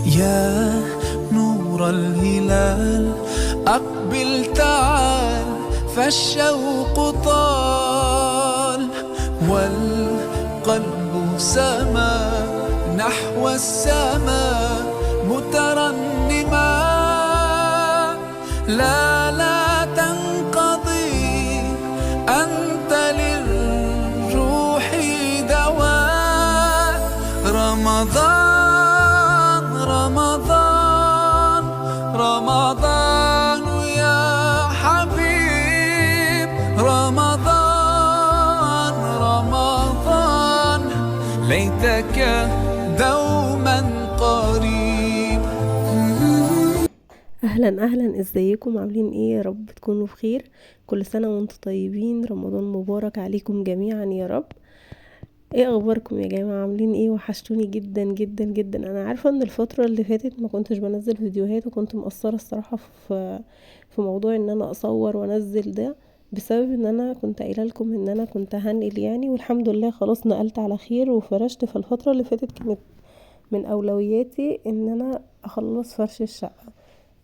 يا نور الهلال أقبل تعال، فالشوق طال والقلب سما نحو السماء مترنما. لا تنقضي، أنت للروح دواء. رمضان رمضان رمضان يا حبيب، رمضان رمضان ليتك دوما قريب. اهلا ازيكم؟ عاملين ايه؟ يا رب تكونوا بخير. كل سنة وانتم طيبين، رمضان مبارك عليكم جميعا يا رب. ايه اخباركم يا جماعة؟ عاملين ايه؟ وحشتوني جدا جدا جدا. انا عارفة ان الفترة اللي فاتت ما كنتش بنزل فيديوهات، وكنت مقصرة الصراحة في موضوع ان انا اصور وانزل ده، بسبب ان انا كنت قايله لكم ان انا كنت هنقل يعني، والحمد لله خلاص نقلت على خير وفرشت. فالفترة اللي فاتت كانت من اولوياتي ان انا اخلص فرش الشقة.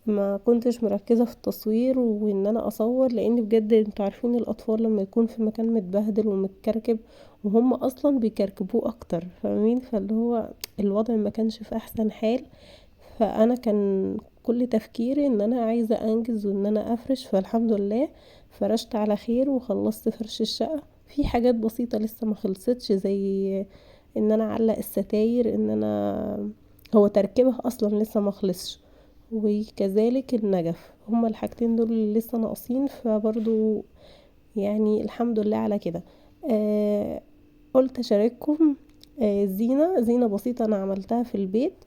ما كنتش مركزة في التصوير وان انا اصور، لان بجد انتوا عارفين الاطفال لما يكون في مكان متبهدل ومتكركب، وهم اصلا بيكركبوه اكتر، فاهمين؟ فاللي هو الوضع ما كانش في احسن حال. فانا كان كل تفكيري ان انا عايزة انجز وان انا افرش. فالحمد لله فرشت على خير وخلصت فرش الشقة. في حاجات بسيطة لسه ما خلصتش، زي ان انا اعلق الستاير، ان انا هو تركيبها اصلا لسه ما خلصش، وكذلك النجف. هما الحاجتين دول اللي لسه ناقصين. فبرضو يعني الحمد لله على كده. قلت اشارككم زينة بسيطة انا عملتها في البيت.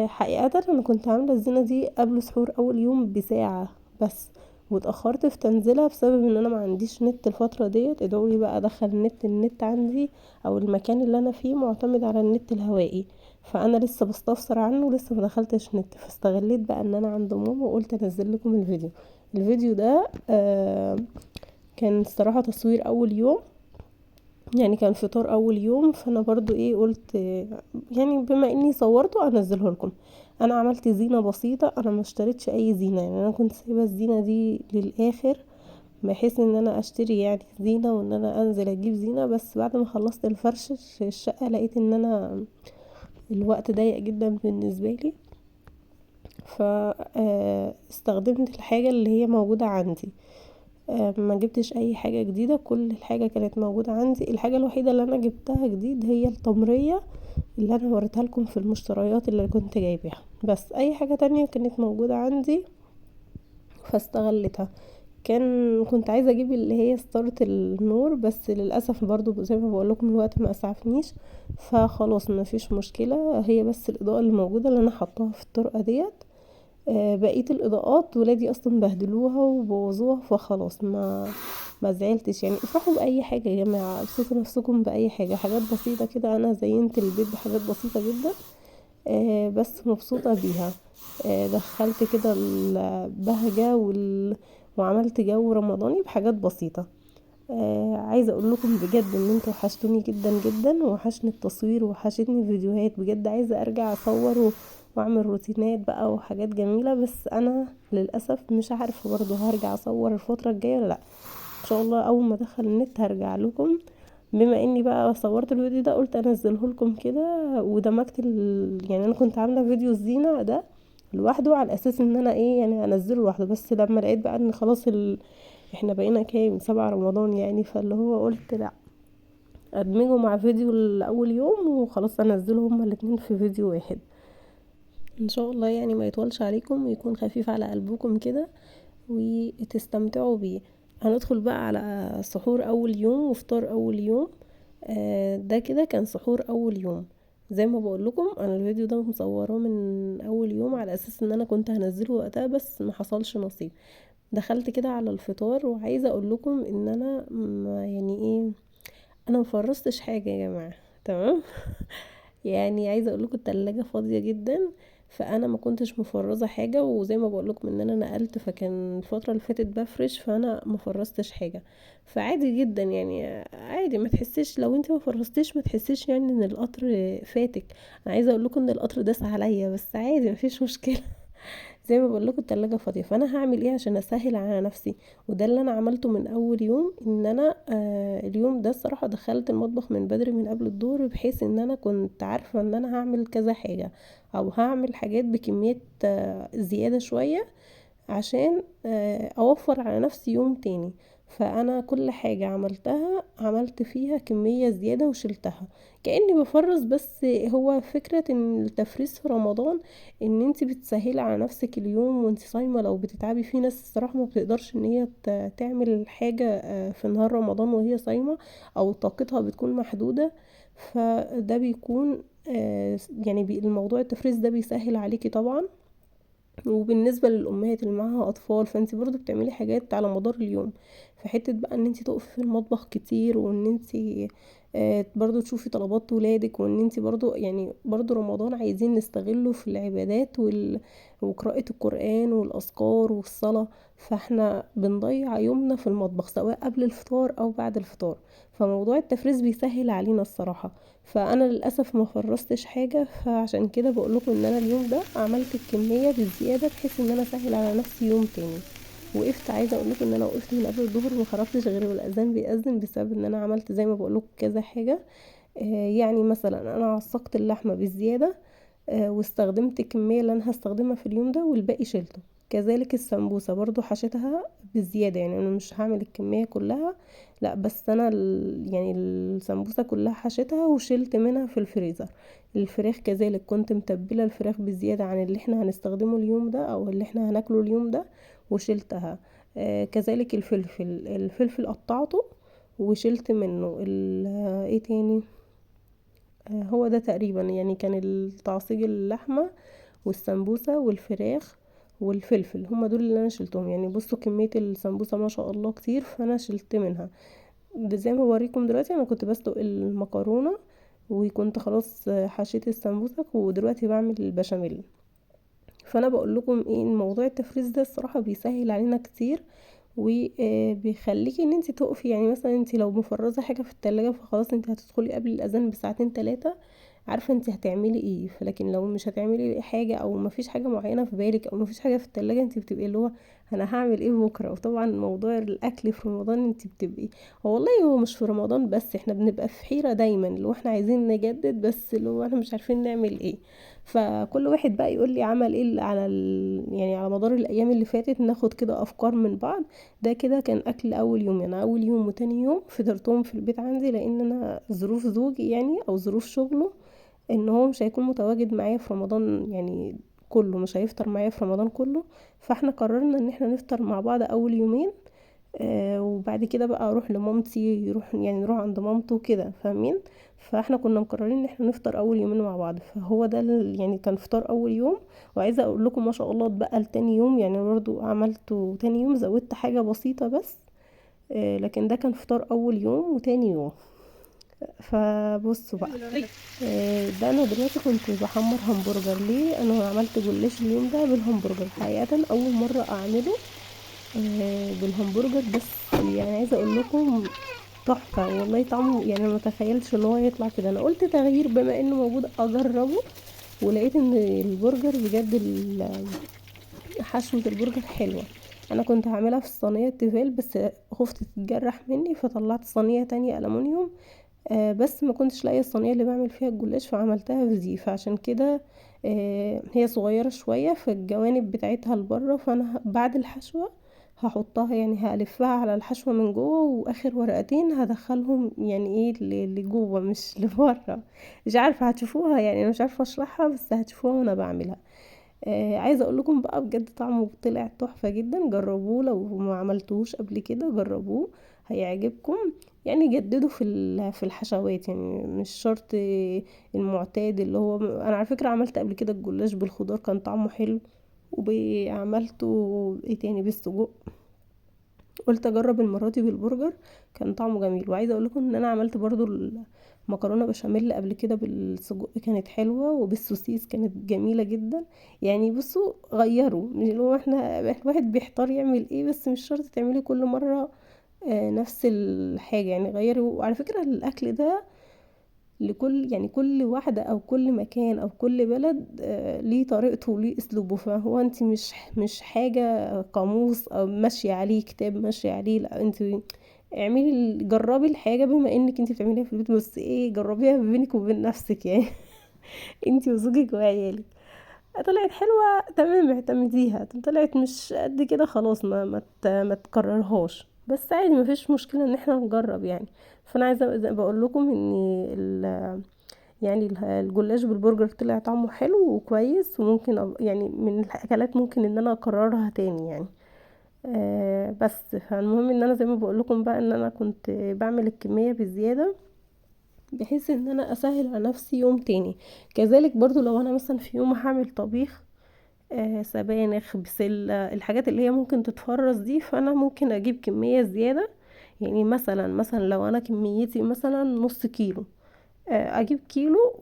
حقيقة انا كنت عاملة الزينة دي قبل سحور اول يوم بساعة بس، واتأخرت في تنزيلها بسبب ان انا ما عنديش نت الفترة ديت. ادعولي بقى ادخل النت عندي او المكان اللي انا فيه معتمد على النت الهوائي، فانا لسه بستفسر عنه ولسه ما دخلتش نت. فاستغليت بقى ان انا عند ماما وقلت انزل لكم الفيديو ده. كان الصراحة تصوير اول يوم، يعني كان فطار اول يوم. فانا برضو ايه قلت يعني بما اني صورته انزله لكم. انا عملت زينة بسيطة، انا ما اشتريتش اي زينة، يعني انا كنت سايبة الزينة دي للاخر بحيث ان انا اشتري يعني زينة وان انا انزل اجيب زينة. بس بعد ما خلصت الفرش في الشقة لقيت ان انا الوقت ضيق جدا بالنسبة لي، فاستخدمت الحاجة اللي هي موجودة عندي. ما جبتش اي حاجة جديدة، كل الحاجة كانت موجودة عندي. الحاجة الوحيدة اللي انا جبتها جديد هي التمرية اللي انا وريتها لكم في المشتريات اللي كنت جايباها، بس اي حاجة تانية كانت موجودة عندي فاستغلتها. كنت عايزة اجيب اللي هي ستارة النور، بس للأسف برضو زي ما بقول لكم الوقت ما اسعفنيش. فخلاص ما فيش مشكلة، هي بس الإضاءة اللي موجودة اللي انا حطاها في الطرقة ديت. بقية الإضاءات ولادي اصلا بهدلوها وبوظوها، فخلاص ما زعلتش. يعني افرحوا بأي حاجة يا جماعة، ابسطوا نفسكم بأي حاجة. حاجات بسيطة كده، انا زينت البيت بحاجات بسيطة جدا بس مبسوطة بيها. دخلت كده البهجة وعملت جو رمضاني بحاجات بسيطة. عايزة اقول لكم بجد ان انتوا وحشتوني جدا جدا، وحشني التصوير وحشتني الفيديوهات. بجد عايزة ارجع اصور واعمل روتينات بقى وحاجات جميلة، بس انا للأسف مش عارفة برضو هرجع اصور الفترة الجاية ولا لا. ان شاء الله اول ما ادخل النت هرجع لكم. بما اني بقى صورت الفيديو ده قلت انزله لكم كده، ودمجت يعني انا كنت عامله فيديو الزينه ده لوحده على اساس ان انا ايه يعني انزله لوحده، بس لما لقيت بقى ان خلاص احنا بقينا كام 7 رمضان يعني، فاللي هو قلت لا ادمجه مع فيديو الاول يوم وخلاص انزله هما الاتنين في فيديو واحد. ان شاء الله يعني ما يطولش عليكم ويكون خفيف على قلبكم كده وتستمتعوا بيه. هندخل بقى على سحور اول يوم وفطار اول يوم. ده كده كان سحور اول يوم. زي ما بقول لكم انا الفيديو ده مصوراه من اول يوم على اساس ان انا كنت هنزله وقتها، بس ما حصلش نصيب. دخلت كده على الفطار، وعايزه اقول لكم ان انا ما يعني ايه، انا مفرستش حاجه يا جماعه. تمام يعني عايزه اقول لكم التلاجة فاضيه جدا، فانا ما كنتش مفرزه حاجه، وزي ما بقولكم ان انا نقلت، فكان الفتره اللي فاتت بفرش، فانا ما فرزتش حاجه. فعادي جدا يعني، عادي، ما تحسيش لو انت ما فرزتيش، ما تحسيش يعني ان القطر فاتك. انا عايزه اقول لكم ان القطر داس عليا، بس عادي مفيش مشكله. زي ما بقول لكم التلاجة فاضية، فانا هعمل ايه عشان اسهل على نفسي؟ وده اللي انا عملته من اول يوم، ان انا اليوم ده الصراحة دخلت المطبخ من بدري من قبل الظهر، بحيث ان انا كنت عارفة ان انا هعمل كذا حاجة، او هعمل حاجات بكمية زيادة شوية، عشان اوفر على نفسي يوم تاني. فانا كل حاجة عملتها عملت فيها كمية زيادة وشلتها، كأني بفرز. بس هو فكرة ان التفريز في رمضان، ان انت بتسهلي على نفسك اليوم وانت صايمة. لو بتتعبي، في ناس الصراحة ما بتقدرش ان هي تعمل حاجة في نهار رمضان وهي صايمة، او طاقتها بتكون محدودة. فده بيكون يعني الموضوع التفريز ده بيسهل عليكي طبعا. وبالنسبة للأمهات اللي معاها أطفال، فانت برضو بتعملي حاجات على مدار اليوم، في حتة بقى ان انت تقفي في المطبخ كتير، وان انت برضو تشوفي طلبات ولادك، وان انت برضو يعني برضو رمضان عايزين نستغله في العبادات وقراءة القرآن والأذكار والصلاة. فاحنا بنضيع يومنا في المطبخ، سواء قبل الفطار أو بعد الفطار. فموضوع التفريز بيسهل علينا الصراحة. فانا للاسف ما فرستش حاجه، فعشان كده بقولكم ان انا اليوم ده عملت الكميه بالزياده، بحيث ان انا اسهل على نفسي يوم تاني. وقفت، عايزه اقولكم ان انا وقفت من قبل الظهر، ما خرجتش غير والاذان بيأذن، بسبب ان انا عملت زي ما بقولكم كذا حاجه. يعني مثلا انا عصقت اللحمه بالزياده، واستخدمت الكميه اللي انا هستخدمها في اليوم ده، والباقي شلته. كذلك السمبوسه برضو حشيتها بالزياده، يعني انا مش هعمل الكميه كلها، لا، بس انا يعني السمبوسه كلها حشيتها وشلت منها في الفريزر. الفراخ كذلك كنت متبله الفراخ بزياده عن اللي احنا هنستخدمه اليوم ده، او اللي احنا هناكله اليوم ده، وشلتها. كذلك الفلفل قطعته وشلت منه ايه تاني. هو ده تقريبا يعني كان التعصيج، اللحمه والسمبوسه والفراخ والفلفل، هما دول اللي انا شلتهم. يعني بصوا كميه السمبوسه ما شاء الله كتير، فانا شلت منها. ده زي ما بوريكم دلوقتي، انا كنت بسلق المكرونه، وكنت خلاص حشيت السمبوسك، ودلوقتي بعمل البشاميل. فانا بقول لكم ايه، موضوع التفريز ده الصراحه بيسهل علينا كتير، وبيخليكي ان انت تقفي. يعني مثلا انت لو مفرزه حاجه في التلاجة، فخلاص انت هتدخلي قبل الاذان بساعتين 3، عارفه انت هتعملي ايه. فلكن لو مش هتعملي حاجه، او مفيش حاجه معينه في بالك، او مفيش حاجه في التلاجة، انت بتبقي اللي هو انا هعمل ايه بكره. وطبعا موضوع الاكل في رمضان انت بتبقي، هو والله هو مش في رمضان بس، احنا بنبقى في حيره دايما، اللي هو احنا عايزين نجدد، بس اللي هو احنا مش عارفين نعمل ايه. فكل واحد بقى يقول لي عمل ايه على يعني على مدار الايام اللي فاتت، ناخد كده افكار من بعض. ده كده كان اكل اول يوم، يعني اول يوم وتاني يوم فطرتهم في البيت عندي، لان انا ظروف زوجي يعني، او ظروف شغله، ان هو مش هيكون متواجد معايا في رمضان يعني كله، مش هيفطر معايا في رمضان كله. فاحنا قررنا ان احنا نفطر مع بعض اول يومين، وبعد كده بقى اروح لمامتي، يروح يعني نروح عند مامته كده، فاهمين. فاحنا كنا مقررين ان احنا نفطر اول يومين مع بعض، فهو ده يعني كان فطار اول يوم. وعايزه اقول لكم ما شاء الله اتبقى لتاني يوم، يعني برضو عملته تاني يوم، زودت حاجه بسيطه بس. لكن ده كان فطار اول يوم وتاني يوم. فبصوا بقى، ده انا دلوقتي كنت بحمر همبرجر. ليه انا عملت جلاش اليوم ده بالهمبرجر؟ حقيقه اول مره اعمله بالهمبرجر، بس يعني عايزه اقول لكم تحفه والله، طعمه يعني انا متخيلتش ان هو يطلع كده. انا قلت تغيير بما انه موجود اجربه، ولقيت ان البرجر بجد حشوه البرجر حلوه. انا كنت هعملها في الصينيه التيفال، بس خفت تتجرح مني، فطلعت صينيه تانية ألمونيوم. بس ما كنتش لاقيه الصينيه اللي بعمل فيها الجلاش، فعملتها في دي. فعشان كده هي صغيره شويه في الجوانب بتاعتها لبره، فانا بعد الحشوه هحطها، يعني هلفها على الحشوه من جوه، واخر ورقتين هدخلهم يعني ايه لجوه مش لبره. مش عارفه هتشوفوها، يعني انا مش عارفه اشرحها، بس هتشوفوها وانا بعملها. عايزه اقول لكم بقى بجد طعمه طلع تحفه جدا. جربوه لو ما عملتوش قبل كده، جربوه هيعجبكم. يعني جددوا في الحشوات، يعني مش شرط المعتاد اللي هو. انا على فكره عملت قبل كده الجلاش بالخضار، كان طعمه حلو. وعملته ايه تاني بالسجق. قلت اجرب المره دي بالبرجر، كان طعمه جميل. وعايزه اقول لكم ان انا عملت برضو المكرونه بشاميل قبل كده بالسجق، كانت حلوه، وبالسوسيس كانت جميله جدا. يعني بصوا غيروا، مش اللي هو احنا الواحد بيحتار يعمل ايه، بس مش شرط تعملي كل مره نفس الحاجه، يعني غيري. وعلى فكره الاكل ده لكل، يعني كل واحدة او كل مكان او كل بلد ليه طريقته وليه اسلوبه. فهو انت مش حاجة قاموس او ماشية عليه كتاب ماشية عليه، لا انت اعملي جربي الحاجة بما انك انت بتعمليها في البيت، بس ايه جربيها بينك وبين نفسك يعني. انت وزوجك وعيالك. طلعت حلوة تمام اعتمديها، طلعت مش قد كده خلاص ما تكررهاش، بس عادي مفيش مشكلة ان احنا نجرب يعني. فانا عايزة زي بقول لكم ان يعني الجلاش بالبرجر طلع طعمه حلو وكويس، وممكن يعني من الاكلات ممكن ان انا اكررها تاني يعني. بس فالمهم ان انا زي ما بقول لكم بقى ان انا كنت بعمل الكمية بزيادة، بحيث ان انا اسهل على نفسي يوم تاني. كذلك برضو لو انا مثلا في يوم هعمل طبيخ سبانخ بسلة، الحاجات اللي هي ممكن تتفرز دي، فانا ممكن اجيب كمية زيادة. يعني مثلا لو انا كميتي مثلا نص كيلو، اجيب كيلو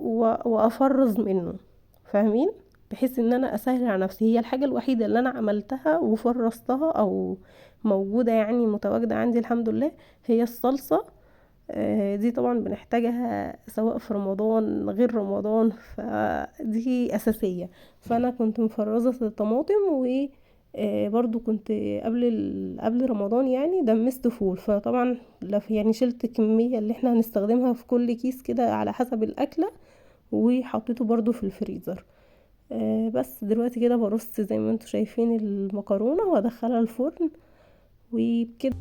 وافرز منه، فاهمين؟ بحيث ان انا اسهل على نفسي. هي الحاجة الوحيدة اللي انا عملتها وفرزتها او موجودة يعني متواجدة عندي الحمد لله، هي الصلصة. دي طبعا بنحتاجها سواء في رمضان غير رمضان، فدي اساسية. فانا كنت مفرزة الطماطم، و برضو كنت قبل رمضان يعني دمست فول، فطبعا يعني شلت الكمية اللي احنا هنستخدمها في كل كيس كده على حسب الاكلة، وحطيته برضو في الفريزر. بس دلوقتي كده برص زي ما انتوا شايفين المكرونة وادخلها الفرن وكده.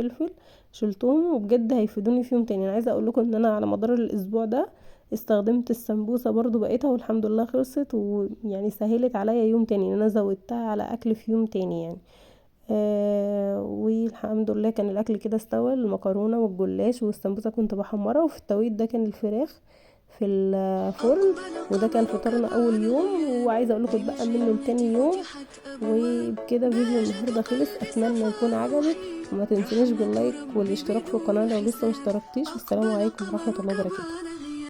فلفل شلتهم، وبجد هيفيدوني فيهم تاني. انا عايزه اقول لكم ان انا على مدار الاسبوع ده استخدمت السمبوسه برضو بقيتها والحمد لله خلصت، ويعني سهلت عليا يوم تاني ان انا زودتها على اكل في يوم تاني يعني. والحمد لله كان الاكل كده استوى، المكرونه والجلاش والسمبوسه كنت بحمرها، وفي التوقيت ده كان الفراخ في الفرن. وده كان فطارنا اول يوم، وعايزه اقول لكم اتبقى منه لتاني يوم. وبكده فيديو النهارده خلص، اتمنى يكون عجبك، وما تنسونيش باللايك والاشتراك في القناه لو لسه مشتركتيش. والسلام عليكم ورحمه الله وبركاته.